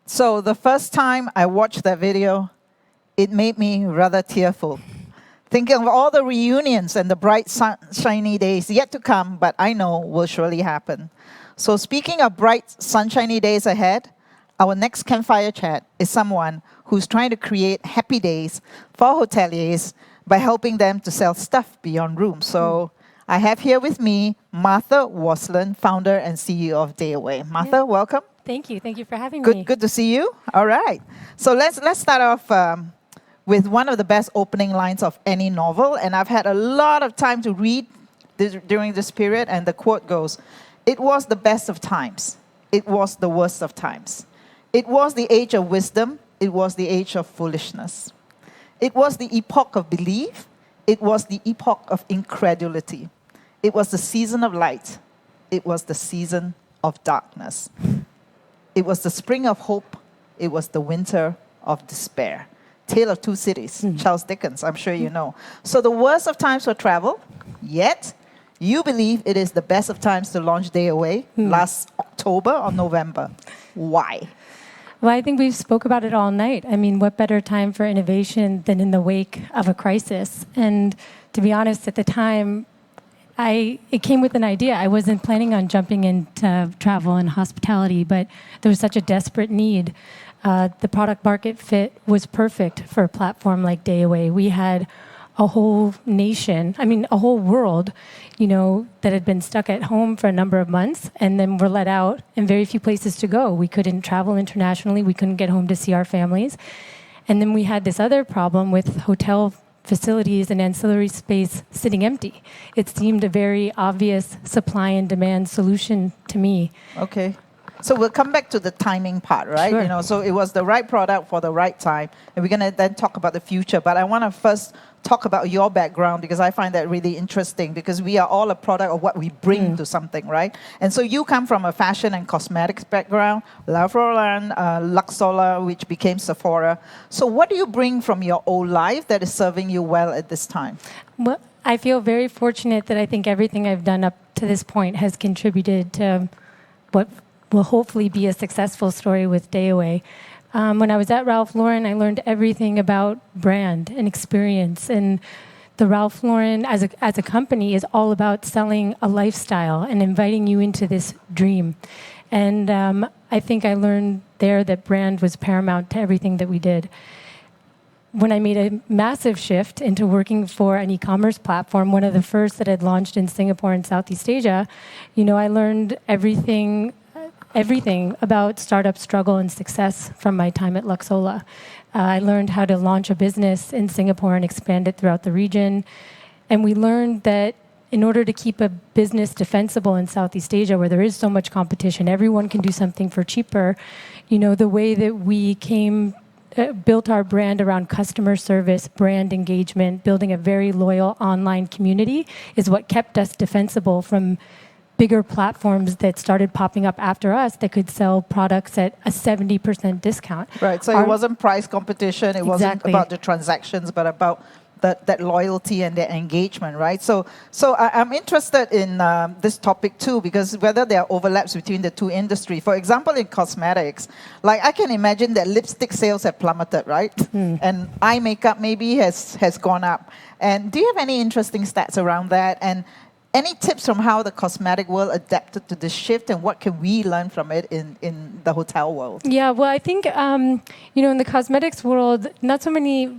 So the first time I watched that video, it made me rather tearful. Thinking of all the reunions and the bright sunshiny days yet to come, but I know will surely happen. So speaking of bright sunshiny days ahead, our next Campfire chat is someone who's trying to create happy days for hoteliers by helping them to sell stuff beyond rooms. So I have here with me Martha Waslen, founder and CEO of DayAway. Martha, welcome. Thank you. Thank you for having me. Good to see you. All right. So let's start off with one of the best opening lines of any novel. And I've had a lot of time to read during this period. And the quote goes, "It was the best of times. It was the worst of times. It was the age of wisdom. It was the age of foolishness. It was the epoch of belief. It was the epoch of incredulity. It was the season of light. It was the season of darkness. It was the spring of hope. It was the winter of despair." Tale of Two Cities, Charles Dickens, I'm sure you know. So the worst of times for travel, yet you believe it is the best of times to launch DayAway last October or November. Why? Well, I think we spoke about it all night. I mean, what better time for innovation than in the wake of a crisis? And to be honest, at the time, it came with an idea. I wasn't planning on jumping into travel and hospitality, but there was such a desperate need. The product market fit was perfect for a platform like DayAway. We had a whole nation, a whole world, that had been stuck at home for a number of months, and then were let out and very few places to go. We couldn't travel internationally. We couldn't get home to see our families. And then we had this other problem with hotel facilities and ancillary space sitting empty. It seemed a very obvious supply and demand solution to me. Okay. So we'll come back to the timing part, right? Sure. So it was the right product for the right time. And we're going to then talk about the future. But I want to first talk about your background because I find that really interesting because we are all a product of what we bring to something, right? And so you come from a fashion and cosmetics background, Ralph Lauren, Luxola, which became Sephora. So what do you bring from your old life that is serving you well at this time? Well, I feel very fortunate that I think everything I've done up to this point has contributed to what will hopefully be a successful story with DayAway. When I was at Ralph Lauren, I learned everything about brand and experience. And the Ralph Lauren, as a company, is all about selling a lifestyle and inviting you into this dream. And I think I learned there that brand was paramount to everything that we did. When I made a massive shift into working for an e-commerce platform, one of the first that had launched in Singapore and Southeast Asia, I learned everything about startup struggle and success from my time at Luxola. I learned how to launch a business in Singapore and expand it throughout the region. And we learned that in order to keep a business defensible in Southeast Asia, where there is so much competition, everyone can do something for cheaper. The way that we built our brand around customer service, brand engagement, building a very loyal online community is what kept us defensible from bigger platforms that started popping up after us that could sell products at a 70% discount. Right, so it wasn't price competition, it wasn't about the transactions, but about that loyalty and the engagement, right? So I'm interested in this topic too, because whether there are overlaps between the two industries. For example, in cosmetics, like I can imagine that lipstick sales have plummeted, right? And eye makeup maybe has gone up. And do you have any interesting stats around that? And any tips from how the cosmetic world adapted to this shift and what can we learn from it in the hotel world? Yeah, well, I think, in the cosmetics world, not so many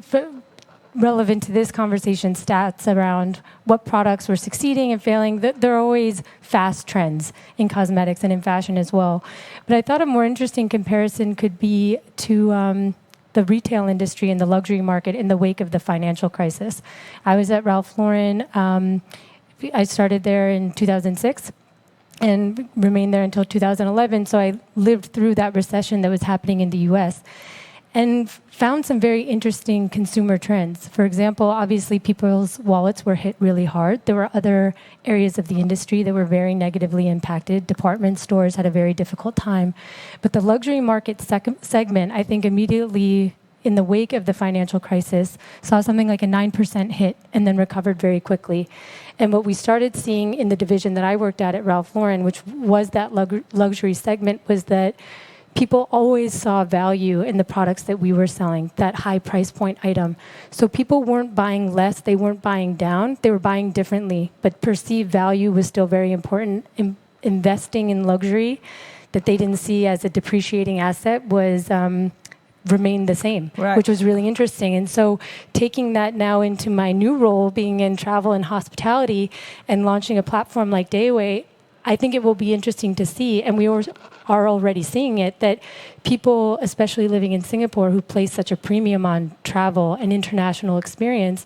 relevant to this conversation stats around what products were succeeding and failing. There are always fast trends in cosmetics and in fashion as well. But I thought a more interesting comparison could be to the retail industry and the luxury market in the wake of the financial crisis. I was at Ralph Lauren. I started there in 2006 and remained there until 2011. So I lived through that recession that was happening in the US and found some very interesting consumer trends. For example, obviously people's wallets were hit really hard. There were other areas of the industry that were very negatively impacted. Department stores had a very difficult time. But the luxury market segment, I think immediately in the wake of the financial crisis, saw something like a 9% hit and then recovered very quickly. And what we started seeing in the division that I worked at Ralph Lauren, which was that luxury segment, was that people always saw value in the products that we were selling, that high price point item. So people weren't buying less, they weren't buying down, they were buying differently, but perceived value was still very important. Investing in luxury that they didn't see as a depreciating asset was remained the same, Right. which was really interesting. And so taking that now into my new role, being in travel and hospitality and launching a platform like DayAway, I think it will be interesting to see, and we are already seeing it, that people, especially living in Singapore, who place such a premium on travel and international experience,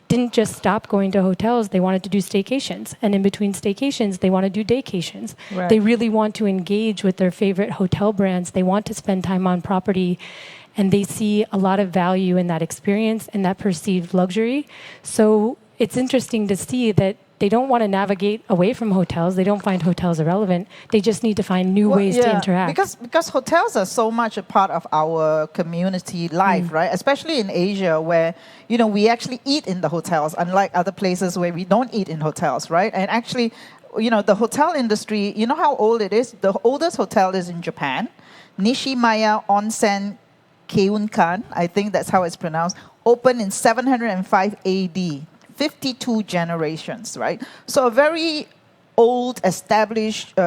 didn't just stop going to hotels. They wanted to do staycations. And in between staycations, they want to do daycations. Right. They really want to engage with their favorite hotel brands. They want to spend time on property. And they see a lot of value in that experience and that perceived luxury. So it's interesting to see that they don't want to navigate away from hotels. They don't find hotels irrelevant. They just need to find new ways to interact. Because hotels are so much a part of our community life, right? Especially in Asia, where we actually eat in the hotels, unlike other places where we don't eat in hotels, right? And actually, the hotel industry, you know how old it is? The oldest hotel is in Japan, Nishimaya Onsen Keunkan, I think that's how it's pronounced, opened in 705 AD. 52 generations, right? So a very old, established,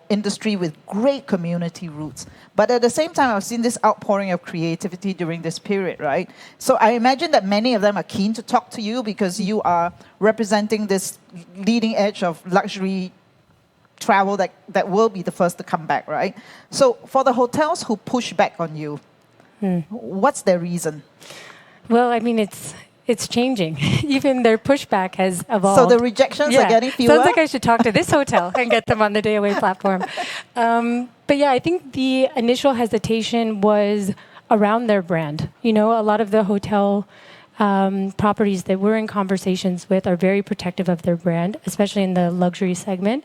industry with great community roots. But at the same time, I've seen this outpouring of creativity during this period, right? So I imagine that many of them are keen to talk to you because you are representing this leading edge of luxury travel that will be the first to come back, right? So for the hotels who push back on you, what's their reason? Well, I mean, it's changing. Even their pushback has evolved. So the rejections are getting fewer? Sounds like I should talk to this hotel and get them on the DayAway platform. But yeah, I think the initial hesitation was around their brand. A lot of the hotel properties that we're in conversations with are very protective of their brand, especially in the luxury segment.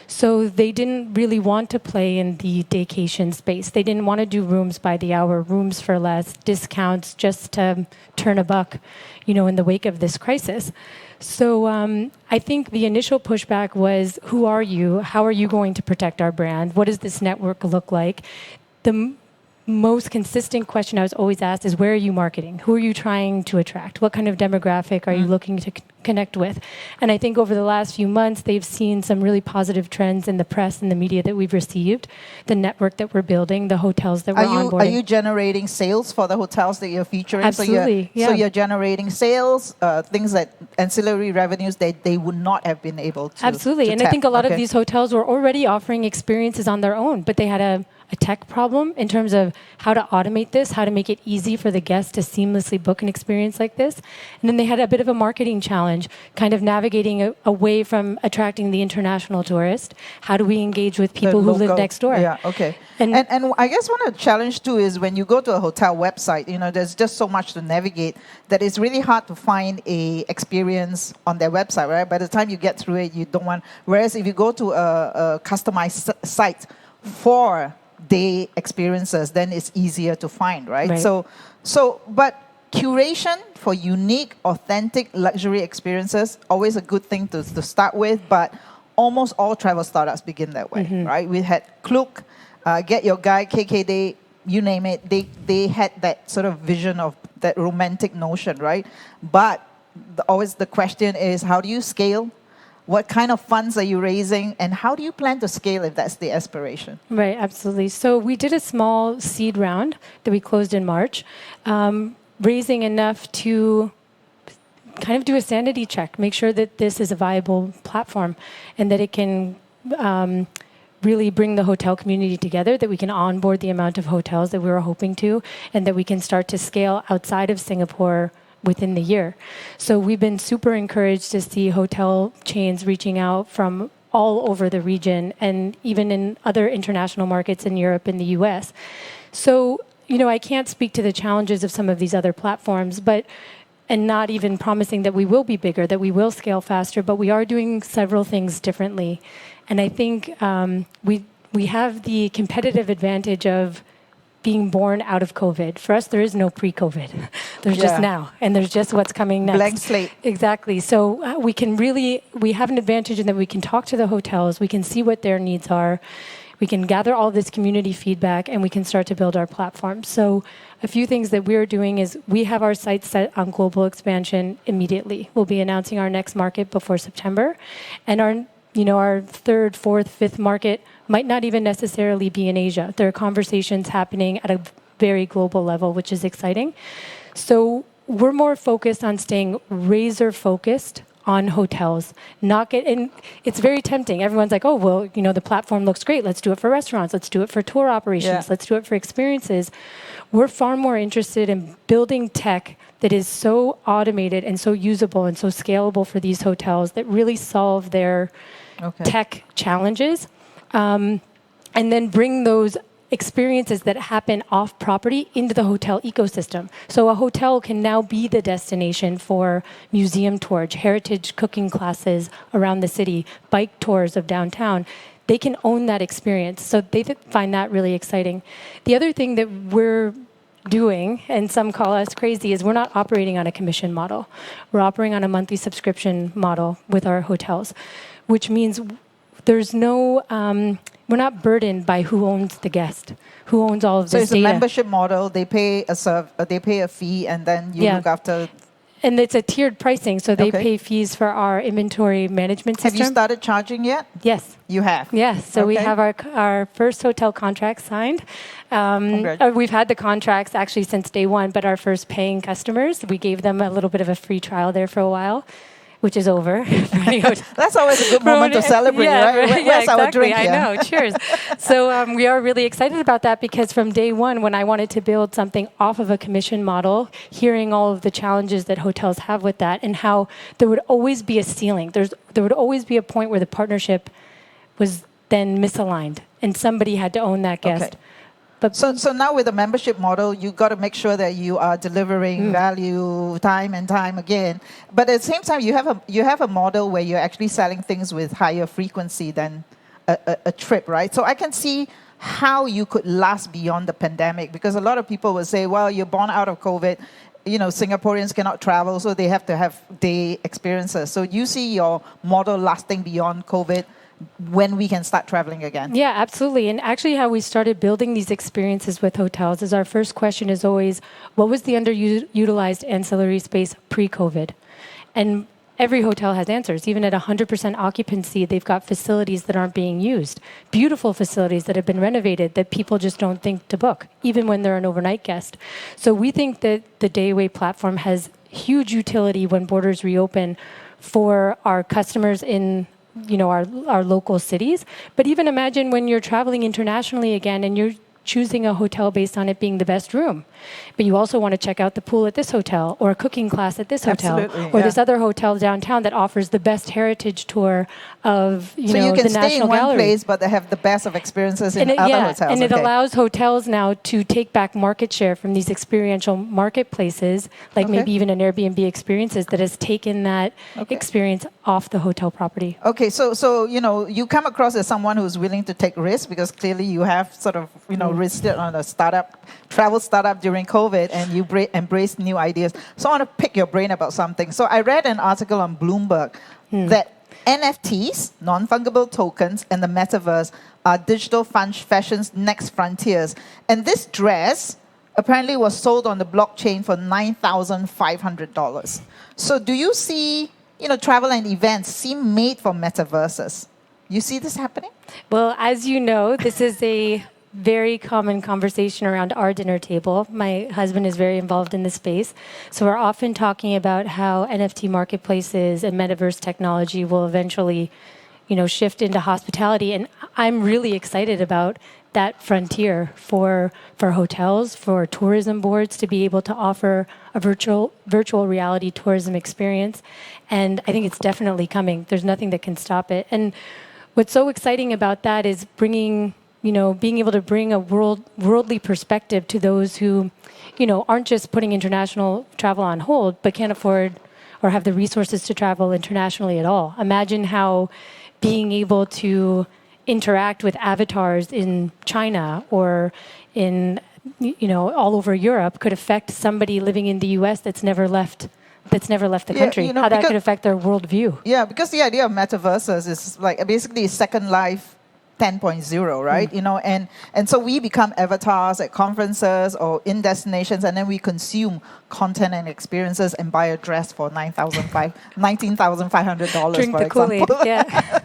So they didn't really want to play in the daycation space. They didn't want to do rooms by the hour, rooms for less, discounts just to turn a buck, in the wake of this crisis. So I think the initial pushback was, who are you? How are you going to protect our brand? What does this network look like? The most consistent question I was always asked is, where are you marketing? Who are you trying to attract? What kind of demographic are you looking to connect with? And I think over the last few months, they've seen some really positive trends in the press and the media that we've received, the network that we're building, the hotels that we're onboarding. Are you generating sales for the hotels that you're featuring? Absolutely, So you're generating sales, things that ancillary revenues that they would not have been able to. Absolutely. And I think a lot of these hotels were already offering experiences on their own, but they had a tech problem in terms of how to automate this, how to make it easy for the guests to seamlessly book an experience like this. And then they had a bit of a marketing challenge, kind of navigating away from attracting the international tourist. How do we engage with people who live next door? Yeah, okay. And I guess one of the challenge too is when you go to a hotel website, there's just so much to navigate that it's really hard to find a experience on their website, right? By the time you get through it, you don't want. Whereas if you go to a customized site for day experiences, then it's easier to find, right? But curation for unique, authentic luxury experiences, always a good thing to start with, but almost all travel startups begin that way, right? We had Klook, Get Your Guide, KKday, you name it, they had that sort of vision of that romantic notion, right? But always the question is, how do you scale? What kind of funds are you raising? And how do you plan to scale if that's the aspiration? Right, absolutely. So we did a small seed round that we closed in March, raising enough to kind of do a sanity check, make sure that this is a viable platform and that it can really bring the hotel community together, that we can onboard the amount of hotels that we were hoping to, and that we can start to scale outside of Singapore within the year. So we've been super encouraged to see hotel chains reaching out from all over the region and even in other international markets in Europe and the US. So, I can't speak to the challenges of some of these other platforms, and not even promising that we will be bigger, that we will scale faster, but we are doing several things differently. And I think we have the competitive advantage of being born out of COVID. For us, there is no pre-COVID. There's just now, and there's just what's coming next. Blank slate. Exactly. So we have an advantage in that we can talk to the hotels, we can see what their needs are, we can gather all this community feedback, and we can start to build our platform. So a few things that we're doing is we have our sights set on global expansion immediately. We'll be announcing our next market before September. And our third, fourth, fifth market might not even necessarily be in Asia. There are conversations happening at a very global level, which is exciting. So we're more focused on staying razor focused on hotels. And it's very tempting. Everyone's like, oh, well, the platform looks great. Let's do it for restaurants. Let's do it for tour operations. Let's do it for experiences. We're far more interested in building tech that is so automated and so usable and so scalable for these hotels that really solve their tech challenges, and then bring those experiences that happen off property into the hotel ecosystem. So a hotel can now be the destination for museum tours, heritage cooking classes around the city, bike tours of downtown. They can own that experience. So they find that really exciting. The other thing that we're doing, and some call us crazy, is we're not operating on a commission model. We're operating on a monthly subscription model with our hotels, which means there's no, we're not burdened by who owns the guest, who owns all of this data. So it's a membership model. They pay a fee, and then you look after. And it's a tiered pricing, so they pay fees for our inventory management system. Have you started charging yet? Yes. You have? Yes. So we have our first hotel contract signed. We've had the contracts actually since day one, but our first paying customers, we gave them a little bit of a free trial there for a while, which is over. That's always a good moment to celebrate, right? Where's our drink here? I know, cheers. So we are really excited about that because from day one, when I wanted to build something off of a commission model, hearing all of the challenges that hotels have with that and how there would always be a ceiling. There would always be a point where the partnership was then misaligned and somebody had to own that guest. Okay. So now with the membership model, you got to make sure that you are delivering value time and time again. But at the same time, you have a model where you're actually selling things with higher frequency than a trip, right? So I can see how you could last beyond the pandemic, because a lot of people will say, well, you're born out of COVID. Singaporeans cannot travel, so they have to have day experiences. So you see your model lasting beyond COVID when we can start traveling again. Yeah, absolutely. And actually how we started building these experiences with hotels is our first question is always, what was the underutilized ancillary space pre-COVID? And every hotel has answers. Even at 100% occupancy, they've got facilities that aren't being used. Beautiful facilities that have been renovated that people just don't think to book, even when they're an overnight guest. So we think that the DayAway platform has huge utility when borders reopen for our customers in our local cities. But even imagine when you're traveling internationally again and you're choosing a hotel based on it being the best room. But you also want to check out the pool at this hotel or a cooking class at this hotel or this other hotel downtown that offers the best heritage tour of the National Gallery. So you can stay in one place, but they have the best of experiences in other hotels. And it allows hotels now to take back market share from these experiential marketplaces, like maybe even an Airbnb experiences that has taken that experience off the hotel property. Okay, so you come across as someone who's willing to take risks because clearly you have sort of risked it on a travel startup during COVID, and you embrace new ideas. So I want to pick your brain about something. So I read an article on Bloomberg that NFTs, non-fungible tokens, and the metaverse are digital fashion's next frontiers. And this dress apparently was sold on the blockchain for $9,500. So do you see, travel and events seem made for metaverses? You see this happening? Well, as you know, this is a very common conversation around our dinner table. My husband is very involved in this space. So we're often talking about how NFT marketplaces and metaverse technology will eventually, shift into hospitality. And I'm really excited about that frontier for hotels, for tourism boards to be able to offer a virtual reality tourism experience. And I think it's definitely coming. There's nothing that can stop it. And what's so exciting about that is being able to bring a worldly perspective to those who, aren't just putting international travel on hold, but can't afford or have the resources to travel internationally at all. Imagine how being able to interact with avatars in China or in, all over Europe could affect somebody living in the U.S. that's never left the country, how that could affect their worldview. Yeah, because the idea of metaverses is like basically Second Life 10.0, right? You know, and so we become avatars at conferences or in destinations, and then we consume content and experiences and buy a dress for $19,500, Drink for the Kool-Aid. example. Yeah.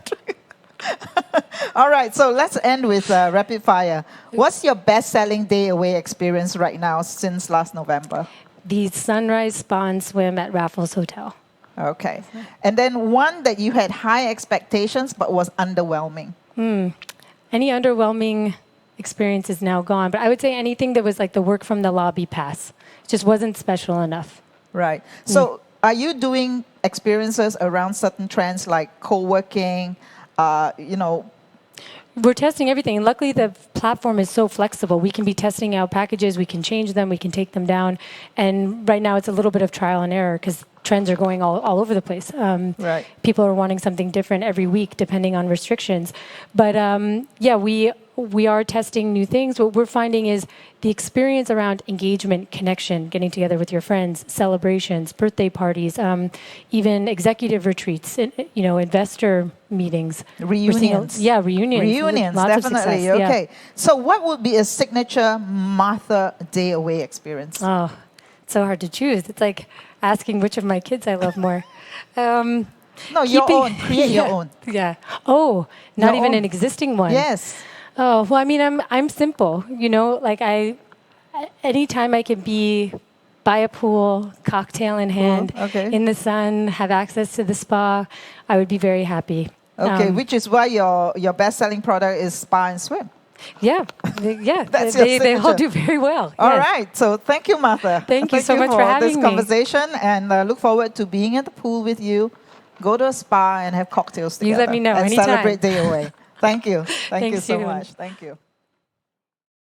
All right, so let's end with rapid fire. What's your best-selling DayAway experience right now since last November? The sunrise spa and swim at Raffles Hotel. Okay. And then one that you had high expectations but was underwhelming. Any underwhelming experience is now gone, but I would say anything that was like the work from the lobby pass. It just wasn't special enough. Right. So are you doing experiences around certain trends like co-working, you know? We're testing everything. Luckily, the platform is so flexible. We can be testing out packages. We can change them. We can take them down. And right now, it's a little bit of trial and error because trends are going all over the place. Right. People are wanting something different every week, depending on restrictions. But yeah, we are testing new things. What we're finding is the experience around engagement, connection, getting together with your friends, celebrations, birthday parties, even executive retreats, you know, investor meetings. Reunions. Yeah, reunions. Reunions, Lots of definitely. success, yeah. Okay. So what would be a signature Martha DayAway experience? Oh, it's so hard to choose. It's like asking which of my kids I love more. No, your own. Create your own. Yeah. Oh, not Your even own. an existing one. Yes. Oh, well, I mean, I'm simple, you know, like anytime I can be by a pool, cocktail in hand, okay. in the sun, have access to the spa, I would be very happy. Okay, which is why your best-selling product is Spa and Swim. Yeah, That's your they all signature. do very well. All yes. right, so thank you, Martha. Thank you so much for having this me. conversation, and look forward to being at the pool with you, go to a spa and have cocktails together. You let me know and anytime. celebrate DayAway. Thank you. Thank you Thanks, so Hoon. much. Thank you.